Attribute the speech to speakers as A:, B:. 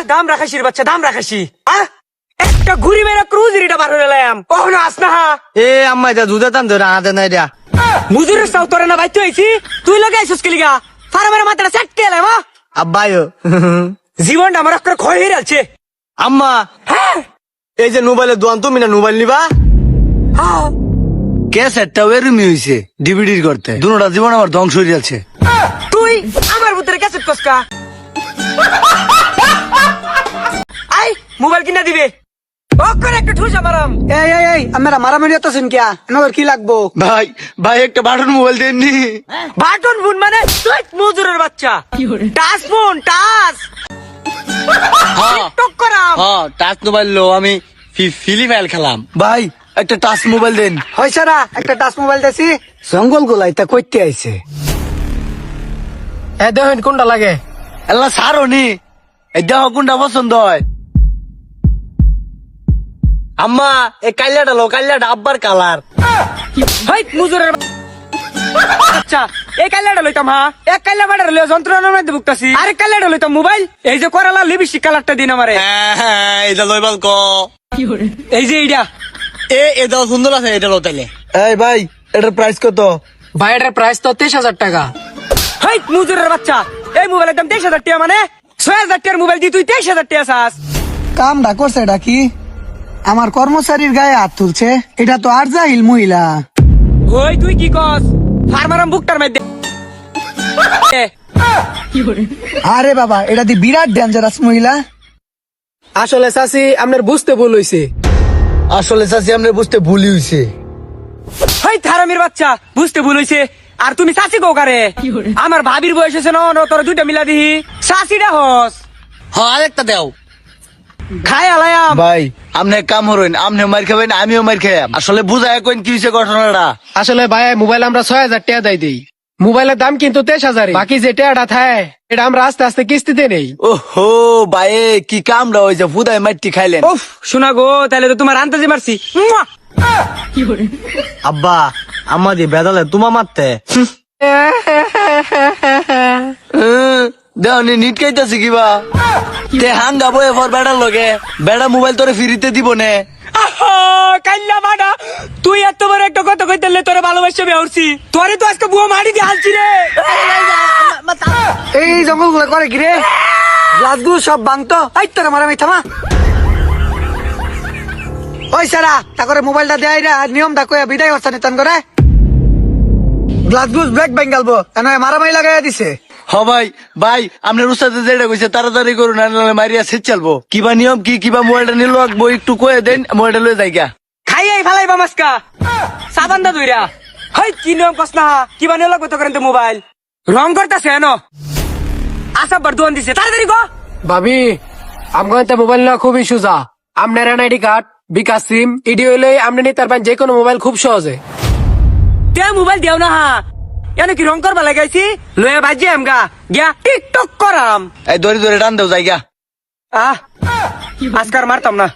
A: দাম রাখাসির বাচ্চা দাম রাখাসি একটা ঘুরি মেরা ক্রুজেরিটা বার হয়ে এলাম কখনো আস না
B: এ আম্মা এটা দুধে টান ধরে আদে নাই দিয়া
A: মুজুরের সাউ তোরে না বাইতে হইছি তুই লগে আইছিস কি লিগা ফার্মের মাথাটা চাটকে এলাম
B: আব্বাইও
A: জীবনটা আমার একটা ক্ষয় হয়ে যাচ্ছে
B: আম্মা
A: হ্যাঁ
B: এই যে মোবাইলের দোয়ান তুমি না মোবাইল নিবা
A: হ্যাঁ
B: ক্যাসেটটা এরমি হইছে ডিভিডির করতে দুনোটা জীবন আমার ধ্বংস হয়ে যাচ্ছে
A: তুই আমার ভিতরে ক্যাসেট কসকা আই মোবাইল কিনা দিবে ওখানে একটা ঠুস আমারাম
C: এই আমরা মারামারি হতেছেন কিয়া এনাদের কি লাগবো?
B: ভাই ভাই একটা বাটন মোবাইল দেননি
A: বাটন ফোন মানে তুই মজুরের বাচ্চা টাচ ফোন টাচ টক করাম
B: হ্যাঁ টাচ মোবাইল লো আমি ফিল্ম খেলাম ভাই একটা টাচ মোবাইল দেন
C: হয়েছে না একটা টাচ মোবাইল দেছি জঙ্গল গোলাইতা কইতে আইছে
D: দেখেন কোনটা লাগে।
B: এল্লা সারো নি এই দেহ কোনটা পছন্দ হয় আম্মা এই কাল্লাটা লো কাল্লাটা আব্বার কালার
A: হাই মজুরের আচ্ছা এই কাল্লাটা লইতাম হ্যাঁ এক কাল্লা বাড়ার লইয়া যন্ত্রণার মধ্যে ভুগতাছি আরেক কাল্লাটা লইতাম মোবাইল এই যে করালা লিপস্টিক কালারটা দিন আমারে
B: হ্যাঁ এটা লইবাল ক
A: এই যে এইটা
B: এটা সুন্দর আছে এটা লো তাইলে এই ভাই এটার প্রাইস কত
D: ভাই এটার প্রাইস তো 23,000 টাকা।
A: হাই মজুরের বাচ্চা এই মোবাইলের দাম 23,000 টাকা মানে 6,000 টাকার মোবাইল দি তুই 23,000 টাকা চাস
C: কামটা করছে এটা কি আমার কর্মচারীর গায়ে হাত তুলছে এটা তো আর জাহিল মহিলা
A: ওই তুই কি কস ফার্মারাম বুকটার মধ্যে
C: আরে বাবা এটা দি বিরাট ডেঞ্জারাস মহিলা
D: আসলে চাচি আপনার বুঝতে ভুল হইছে।
B: আসলে চাচি আমরা বুঝতে ভুলই হইছে
A: হাই থারামির বাচ্চা বুঝতে ভুল হইছে আর তুমি চাচি কোকারে আমার ভাবির বয়স হয়েছে না তোর দুইটা মিলা দিহি চাচিটা হস
B: হ্যাঁ আরেকটা দেও
A: খাই আলায়াম
B: ভাই আপনি এক কাম হরইন আপনি মার খাবেন আমিও মার খাইয়াম আসলে বুঝায় কইন কি হইছে ঘটনাটা
D: আসলে ভাই মোবাইল আমরা 6,000 টাকা দেই মোবাইলের দাম কিন্তু 23,000 বাকি যে টাকাটা থাকে এটা আমরা আস্তে আস্তে কিস্তিতে নেই।
B: ওহো ভাই কি কামটা হইছে ফুদায় মাটি খাইলেন
A: উফ শোনা গো তাহলে তো তোমার আন্তাজে মারছি মুয়া!
B: আব্বা আম্মা দি বেদালে তোমা মারতে দেওনি নিট খাইতেছি কিবা তে হাঙ্গা বয়ে পর বেড়ার লগে বেড়া মোবাইল তোরে ফিরিতে দিব নে
A: আহা, কাল্লা মাডা তুই এত বড় একটা কথা কইতে তোরে ভালোবাসা বেউরছি তোরে তো আজকে বুয়া মারি দিয়ে হালছি রে
C: এই জঙ্গল গুলা করে কি রে গ্লাসগুলো সব ভাঙতো এই তোর মারামারি থামা ওই সারা তা করে মোবাইলটা দেয় রে নিয়মটা কইয়া বিদায় হচ্ছে নিতান করে গ্লাসগুলো ব্রেক বেঙ্গালবো কেন মারামারি লাগাইয়া দিছে
B: হ ভাই ভাই আপনার উস্তাদে যেটা কইছে তাড়াতাড়ি করুন নাহলে মারিয়া শেষ চালবো কিবা নিয়ম কি কিবা মোবাইলটা নিল রাখবো একটু কয়ে দেন মোবাইলটা লয়ে যাই গা
A: খাইয়াই ফালাইবা মাসকা সাবান দা দুইরা হাই কি নিয়ম কস না কি বানিয়ে লাগবে তো করেন তো মোবাইল রং করতেছে এনো আশা বর্ধমান দিছে তাড়াতাড়ি গো
D: ভাবি আমগো মোবাইল না খুবই সোজা আপনার এনআইডি কার্ড বিকাশ সিম ইডি হইলে আপনি নিতে পারবেন যে কোনো মোবাইল খুব সহজে।
A: তে মোবাইল দেও না হা এনে কি রং করবা লাগাইছি লয়ে বাজে আমগা গিয়া টিকটক করাম
B: এই দড়ি ধরে টান দেও যাই গা
A: আজকার মারতাম না